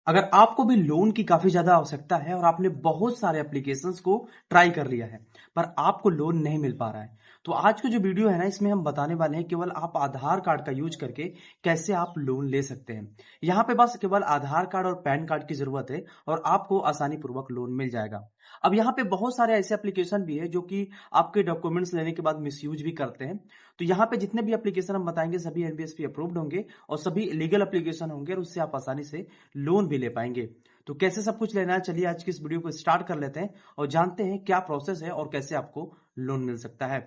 अगर आपको भी लोन की काफ़ी ज़्यादा आवश्यकता है और आपने बहुत सारे एप्लीकेशंस को ट्राई कर लिया है, पर आपको लोन नहीं मिल पा रहा है, तो आज का जो वीडियो है ना, इसमें हम बताने वाले हैं केवल आप आधार कार्ड का यूज़ करके कैसे आप लोन ले सकते हैं। यहाँ पे बस केवल आधार कार्ड और पैन कार्ड की ज़रूरत है और आपको आसानी पूर्वक लोन मिल जाएगा। अब यहाँ पे बहुत सारे ऐसे एप्लीकेशन भी है जो कि आपके डॉक्यूमेंट्स लेने के बाद मिसयूज़ भी करते हैं। तो यहाँ पे जितने भी एप्लीकेशन हम बताएँगे सभी एनबीएफसी अप्रूव्ड होंगे और सभी लीगल एप्लीकेशन होंगे और उससे आप आसानी से लोन भी ले पाएंगे। तो कैसे सब कुछ लेना है, चलिए आज की इस वीडियो को स्टार्ट कर लेते हैं और जानते हैं क्या प्रोसेस है और कैसे आपको लोन मिल सकता है।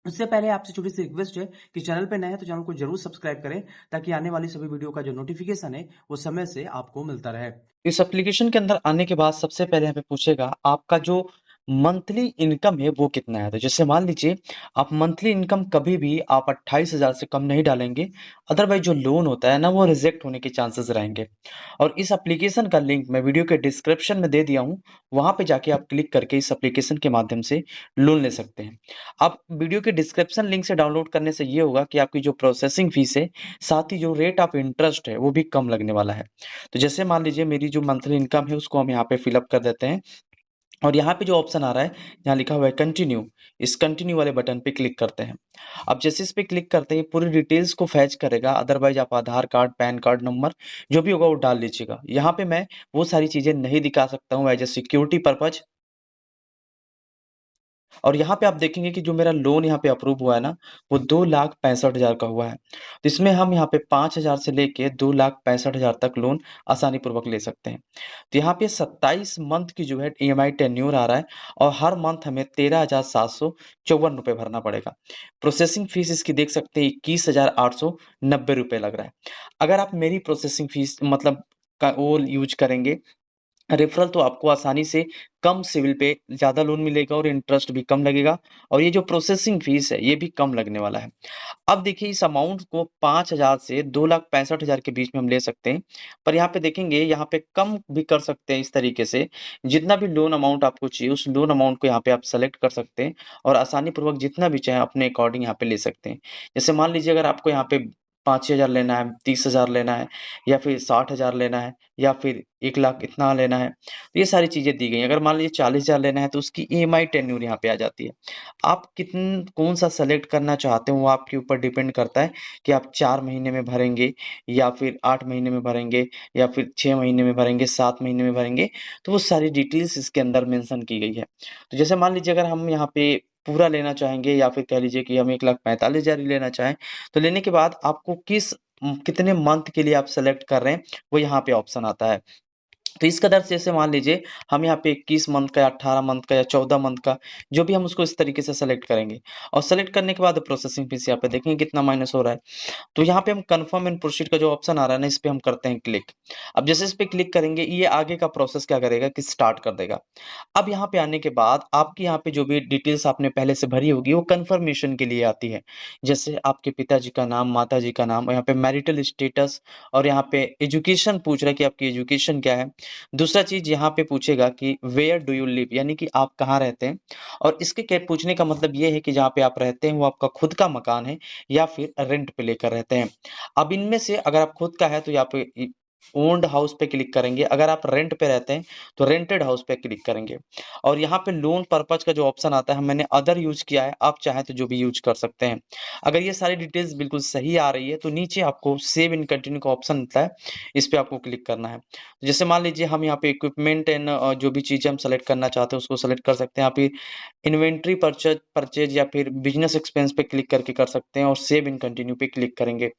उससे पहले आपसे छोटी सी रिक्वेस्ट है कि चैनल पे नए हैं तो चैनल को जरूर सब्सक्राइब करें ताकि आने वाली सभी वीडियो का जो नोटिफिकेशन है वो समय से आपको मिलता रहे। इस एप्लीकेशन के अंदर आने के बाद सबसे पहले यहाँ पे पूछेगा आपका जो मंथली इनकम है वो कितना है। तो जैसे मान लीजिए आप मंथली इनकम कभी भी आप 28,000 से कम नहीं डालेंगे, अदरवाइज जो लोन होता है ना वो रिजेक्ट होने के चांसेस रहेंगे। और इस एप्लीकेशन का लिंक मैं वीडियो के डिस्क्रिप्शन में दे दिया हूँ, वहाँ पे जाके आप क्लिक करके इस एप्लीकेशन के माध्यम से लोन ले सकते हैं। आप वीडियो के डिस्क्रिप्शन लिंक से डाउनलोड करने से ये होगा कि आपकी जो प्रोसेसिंग फीस है, साथ ही जो रेट ऑफ इंटरेस्ट है वो भी कम लगने वाला है। तो जैसे मान लीजिए मेरी जो मंथली इनकम है उसको हम यहाँ पे फिल अप कर देते हैं और यहाँ पे जो ऑप्शन आ रहा है, यहाँ लिखा हुआ है कंटिन्यू, इस कंटिन्यू वाले बटन पे क्लिक करते हैं। अब जैसे इस पे क्लिक करते ही पूरी डिटेल्स को फैच करेगा, अदरवाइज आप आधार कार्ड, पैन कार्ड नंबर जो भी होगा वो डाल लीजिएगा। यहाँ पे मैं वो सारी चीज़ें नहीं दिखा सकता हूँ एज़ अ सिक्योरिटी पर्पज़। और यहाँ पे आप देखेंगे कि जो मेरा लोन यहाँ पे अप्रूव हुआ है ना, वो 2,65,000 का हुआ है। तो इसमें हम यहाँ पे 5,000 से लेके 2,65,000 तक लोन आसानी पूर्वक ले सकते हैं। तो यहाँ पे 27 मंथ की जो है ईएमआई टेन्योर आ रहा है और हर मंथ हमें 13,754 रुपए भरना पड़ेगा। प्रोसेसिंग फीस इसकी देख सकते हैं 21,890 रुपए लग रहा है। अगर आप मेरी प्रोसेसिंग फीस मतलब का वो यूज़ करेंगे रेफरल, तो आपको आसानी से कम सिविल पे ज़्यादा लोन मिलेगा और इंटरेस्ट भी कम लगेगा और ये जो प्रोसेसिंग फीस है, ये भी कम लगने वाला है। अब देखिए इस अमाउंट को 5,000 से 2,65,000 के बीच में हम ले सकते हैं, पर यहाँ पे देखेंगे यहाँ पे कम भी कर सकते हैं इस तरीके से, जितना भी लोन अमाउंट आपको चाहिए उस लोन अमाउंट को यहाँ पे आप सेलेक्ट कर सकते हैं और आसानी पूर्वक जितना भी चाहें अपने अकॉर्डिंग यहाँ पे ले सकते हैं। जैसे मान लीजिए अगर आपको यहाँ पे 5,000 लेना है, 30,000 लेना है या फिर 60,000 लेना है या फिर 1,00,000 इतना लेना है, तो ये सारी चीज़ें दी गई हैं। अगर मान लीजिए 40,000 लेना है तो उसकी ईएमआई टेन्योर यहाँ पे आ जाती है। आप कौन-सा सेलेक्ट करना चाहते हो वो आपके ऊपर डिपेंड करता है कि आप 4 महीने में भरेंगे या फिर 8 महीने में भरेंगे या फिर 6 महीने में भरेंगे, 7 महीने में भरेंगे, तो वो सारी डिटेल्स इसके अंदर मेंशन की गई है। तो जैसे मान लीजिए अगर हम यहाँ पे पूरा लेना चाहेंगे या फिर कह लीजिए कि हम 1,45,000 ही लेना चाहें, तो लेने के बाद आपको कितने मंथ के लिए आप सेलेक्ट कर रहे हैं, वो यहाँ पे ऑप्शन आता है। तो इस कदर से जैसे मान लीजिए हम यहाँ पे 21 मंथ का या 18 मंथ का या 14 मंथ का जो भी हम उसको इस तरीके से सेलेक्ट करेंगे और सेलेक्ट करने के बाद प्रोसेसिंग फीस यहाँ पे देखेंगे कितना माइनस हो रहा है। तो यहाँ पे हम कन्फर्म एंड प्रोसीड का जो ऑप्शन आ रहा है ना, इस पे हम करते हैं क्लिक। अब जैसे इस पे क्लिक करेंगे ये आगे का प्रोसेस क्या करेगा कि स्टार्ट कर देगा। अब यहाँ पे आने के बाद आपकी यहाँ पे जो भी डिटेल्स आपने पहले से भरी होगी वो कन्फर्मेशन के लिए आती है। जैसे आपके पिताजी का नाम, माताजी का नाम और यहाँ पे मैरिटल स्टेटस और यहाँ पे एजुकेशन पूछ रहा है कि आपकी एजुकेशन क्या है। दूसरा चीज़ यहाँ पे पूछेगा कि वेयर डू यू लिव, यानी कि आप कहाँ रहते हैं और इसके क्या पूछने का मतलब ये है कि जहाँ पे आप रहते हैं वो आपका खुद का मकान है या फिर रेंट पे लेकर रहते हैं। अब इनमें से अगर आप खुद का है तो यहाँ पे ओन्ड हाउस पे क्लिक करेंगे, अगर आप रेंट पे रहते हैं तो रेंटेड हाउस पे क्लिक करेंगे और यहाँ पे लोन पर्पज का जो ऑप्शन आता है मैंने अदर यूज किया है, आप चाहें तो जो भी यूज कर सकते हैं। अगर ये सारी डिटेल्स बिल्कुल सही आ रही है तो नीचे आपको सेव इन कंटिन्यू का ऑप्शन मिलता है, इस पे आपको क्लिक करना है। जैसे मान लीजिए हम यहाँ पे इक्विपमेंट एंड जो भी चीज़ें हम सेलेक्ट करना चाहते हैं उसको सेलेक्ट कर सकते हैं। आप फिर इन्वेंटरी परचेज परचेज या फिर बिजनेस एक्सपेंस पे क्लिक करके कर सकते हैं और सेव इन कंटिन्यू पे क्लिक करेंगे।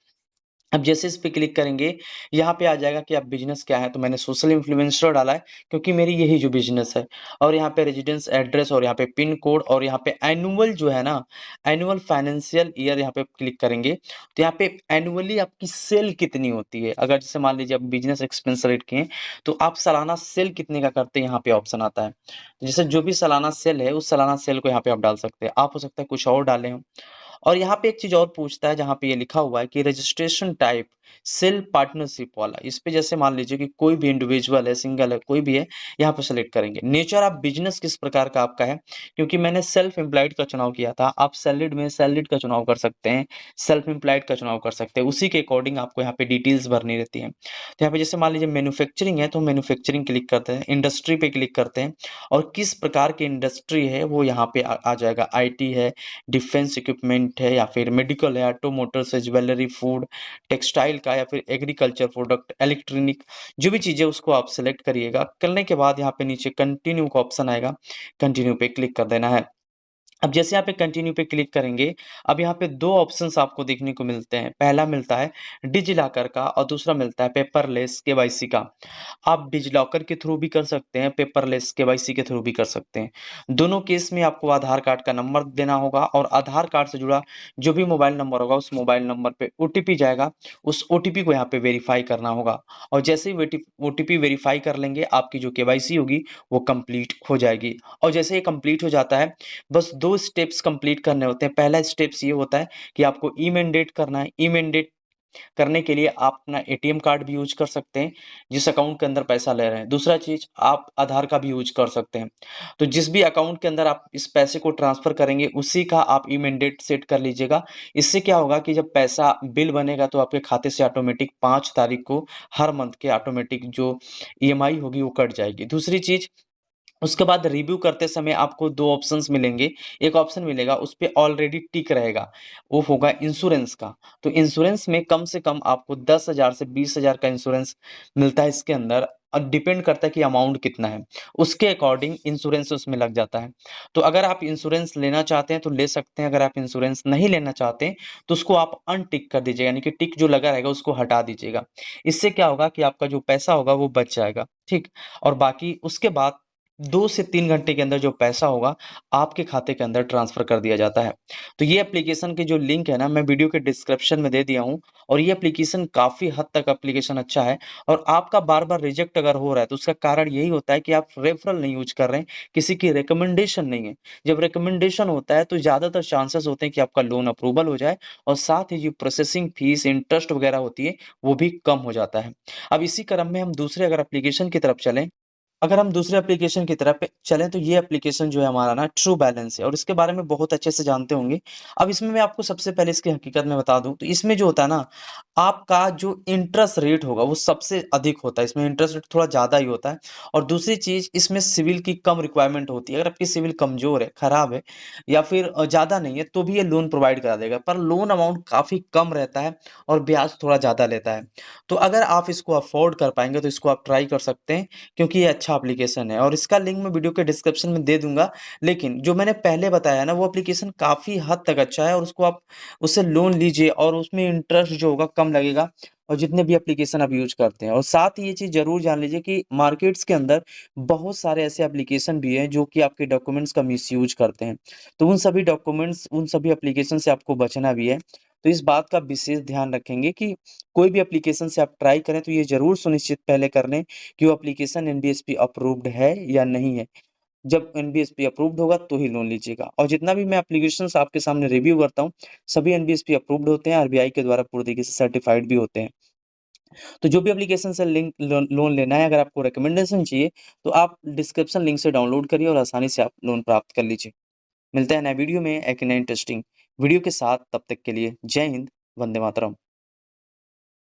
अब जैसे इस पे क्लिक करेंगे, यहाँ पे आ जाएगा कि आप बिज़नेस क्या है, तो मैंने सोशल इन्फ्लुएंसर डाला है क्योंकि मेरी यही जो बिज़नेस है और यहाँ पे रेजिडेंस एड्रेस और यहाँ पे पिन कोड और यहाँ पे एनुअल जो है ना, एनुअल फाइनेंशियल ईयर यहाँ पे क्लिक करेंगे, तो यहाँ पे एनुअली आपकी सेल कितनी होती है। अगर जैसे मान लीजिए आप बिज़नेस एक्सपेंस सेलेक्ट किए, तो आप सालाना सेल कितने का करते हैं यहाँ पे ऑप्शन आता है। तो जैसे जो भी सालाना सेल है, उस सालाना सेल को यहाँ पे आप डाल सकते हैं। आप हो सकता है कुछ और डालें हों। और यहाँ पे एक चीज़ और पूछता है जहाँ पे ये लिखा हुआ है कि रजिस्ट्रेशन टाइप सेल्फ पार्टनरशिप वाला, इस पे जैसे मान लीजिए कि कोई भी इंडिविजुअल है, सिंगल है, कोई भी है, यहाँ पे सेलेक्ट करेंगे। नेचर ऑफ बिज़नेस किस प्रकार का आपका है, क्योंकि मैंने सेल्फ एम्प्लॉयड का चुनाव किया था, आप सैलरीड में सैलरीड का चुनाव कर सकते हैं, सेल्फ एम्प्लॉयड का चुनाव कर सकते हैं, उसी के अकॉर्डिंग आपको यहाँ पे डिटेल्स भरनी रहती है। तो यहाँ पे जैसे मान लीजिए मैन्युफैक्चरिंग है तो मैन्युफैक्चरिंग क्लिक करते हैं, इंडस्ट्री पे क्लिक करते हैं और किस प्रकार की इंडस्ट्री है वो यहाँ पे आ जाएगा। आईटी है, डिफेंस इक्विपमेंट है या फिर मेडिकल है, ऑटोमोटिव्स है, ज्वेलरी, फूड, टेक्सटाइल का या फिर एग्रीकल्चर प्रोडक्ट, इलेक्ट्रॉनिक, जो भी चीज़ है उसको आप सेलेक्ट करिएगा। करने के बाद यहाँ पे नीचे कंटिन्यू का ऑप्शन आएगा, कंटिन्यू पे क्लिक कर देना है। अब जैसे यहाँ पे कंटिन्यू पे क्लिक करेंगे, अब यहाँ पे 2 ऑप्शंस आपको देखने को मिलते हैं। पहला मिलता है डिजिलॉकर का और दूसरा मिलता है पेपरलेस केवाईसी का। आप डिजिलॉकर के थ्रू भी कर सकते हैं, पेपरलेस केवाईसी के थ्रू भी कर सकते हैं। दोनों केस में आपको आधार कार्ड का नंबर देना होगा और आधार कार्ड से जुड़ा जो भी मोबाइल नंबर होगा, उस मोबाइल नंबर पे ओटीपी जाएगा, उस ओटीपी को यहाँ पे वेरीफाई करना होगा और जैसे ही ओटीपी वेरीफाई कर लेंगे, आपकी जो केवाईसी होगी, वो कंप्लीट हो जाएगी और जैसे ये कंप्लीट हो जाता है, बस 2 स्टेप्स कंप्लीट करने होते हैं। पहला स्टेप्स ये होता है कि आपको ई-मैंडेट करना है। ई-मैंडेट करने के लिए आप अपना एटीएम कार्ड भी यूज़ कर सकते हैं, जिस अकाउंट के अंदर पैसा ले रहे हैं। दूसरा चीज़ आप आधार का भी यूज़ कर सकते हैं। तो जिस भी अकाउंट के अंदर आप इस पैसे को ट्रांसफ़र करेंगे, उसी का आप ई-मैंडेट सेट कर लीजिएगा। इससे क्या होगा कि जब पैसा बिल बनेगा तो आपके खाते से ऑटोमेटिक 5 तारीख को हर मंथ के ऑटोमेटिक जो ईएमआई होगी वो कट जाएगी। दूसरी चीज़, उसके बाद रिव्यू करते समय आपको 2 ऑप्शंस मिलेंगे। एक ऑप्शन मिलेगा उस पे ऑलरेडी टिक रहेगा, वो होगा इंश्योरेंस का। तो इंश्योरेंस में कम से कम आपको 10,000 से 20,000 का इंश्योरेंस मिलता है इसके अंदर और डिपेंड करता है कि अमाउंट कितना है। उसके अकॉर्डिंग इंश्योरेंस उसमें लग जाता है। तो अगर आप इंश्योरेंस लेना चाहते हैं तो ले सकते हैं, अगर आप इंश्योरेंस नहीं लेना चाहते हैं तो उसको आप अनटिक कर दीजिएगा, यानी कि टिक जो लगा रहेगा उसको हटा दीजिएगा। इससे क्या होगा कि आपका जो पैसा होगा वो बच जाएगा, ठीक? और बाकी उसके बाद 2 से 3 घंटे के अंदर जो पैसा होगा, आपके खाते के अंदर ट्रांसफ़र कर दिया जाता है। तो ये एप्लीकेशन की जो लिंक है ना, मैं वीडियो के डिस्क्रिप्शन में दे दिया हूँ और ये एप्लीकेशन काफ़ी हद तक एप्लीकेशन अच्छा है और आपका बार-बार रिजेक्ट अगर हो रहा है, तो उसका कारण यही होता है कि आप रेफ़रल नहीं यूज़ कर रहे हैं, किसी की रिकमेंडेशन नहीं है। जब रिकमेंडेशन होता है, तो ज़्यादातर चांसेस होते हैं कि आपका लोन अप्रूवल हो जाए और साथ ही जो प्रोसेसिंग फ़ीस, इंटरेस्ट वगैरह होती है, वो भी कम हो जाता है। अब इसी क्रम में हम दूसरे अगर एप्लीकेशन की तरफ चलें, अगर हम दूसरे एप्लीकेशन की तरफ चलें तो ये एप्लीकेशन जो है हमारा ना ट्रू बैलेंस है और इसके बारे में बहुत अच्छे से जानते होंगे। अब इसमें मैं आपको सबसे पहले इसकी हकीकत में बता दूँ, तो इसमें जो होता है ना, आपका जो इंटरेस्ट रेट होगा वो सबसे अधिक होता है, इसमें इंटरेस्ट रेट थोड़ा ज़्यादा ही होता है और दूसरी चीज़ इसमें सिविल की कम रिक्वायरमेंट होती है। अगर आपकी सिविल कमज़ोर है, खराब है या फिर ज़्यादा नहीं है तो भी ये लोन प्रोवाइड करा देगा, पर लोन अमाउंट काफ़ी कम रहता है और ब्याज थोड़ा ज़्यादा लेता है। तो अगर आप इसको अफ़ोर्ड कर पाएँगे तो इसको आप ट्राई कर सकते हैं, क्योंकि ये अच्छा एप्लीकेशन है और इसका लिंक मैं वीडियो के डिस्क्रिप्शन में दे दूँगा। लेकिन जो मैंने पहले बताया ना, वो एप्लीकेशन काफ़ी हद तक अच्छा है और उसको आप उससे लोन लीजिए और उसमें इंटरेस्ट जो होगा कम लगेगा और जितने भी एप्लीकेशन आप यूज़ करते हैं। और साथ ही ये चीज़ ज़रूर जान लीजिए कि मार्केट्स के अंदर बहुत सारे ऐसे एप्लीकेशन भी हैं जो कि आपके डॉक्यूमेंट्स का मिसयूज़ करते हैं। तो उन सभी डॉक्यूमेंट्स, उन सभी एप्लीकेशन से आपको बचना भी है। तो इस बात का विशेष ध्यान रखेंगे कि कोई भी एप्लीकेशन से आप ट्राई करें तो ये ज़रूर सुनिश्चित पहले कर लें कि वो एप्लीकेशन एनबीएसपी अप्रूव्ड है या नहीं है। जब एनबीएसपी अप्रूव्ड होगा तो ही लोन लीजिएगा और जितना भी मैं एप्लीकेशंस आपके सामने रिव्यू करता हूँ, सभी एनबीएसपी अप्रूव्ड होते हैं, आरबीआई के द्वारा पूरी तरीके से सर्टिफाइड भी होते हैं। तो जो भी एप्लीकेशन से लिंक लोन लेना है, अगर आपको रिकमेंडेशन चाहिए, तो आप डिस्क्रिप्शन लिंक से डाउनलोड करिए और आसानी से आप लोन प्राप्त कर लीजिए। मिलते हैं नए वीडियो में एक नए इंटरेस्टिंग वीडियो के साथ, तब तक के लिए जय हिंद, वंदे मातरम।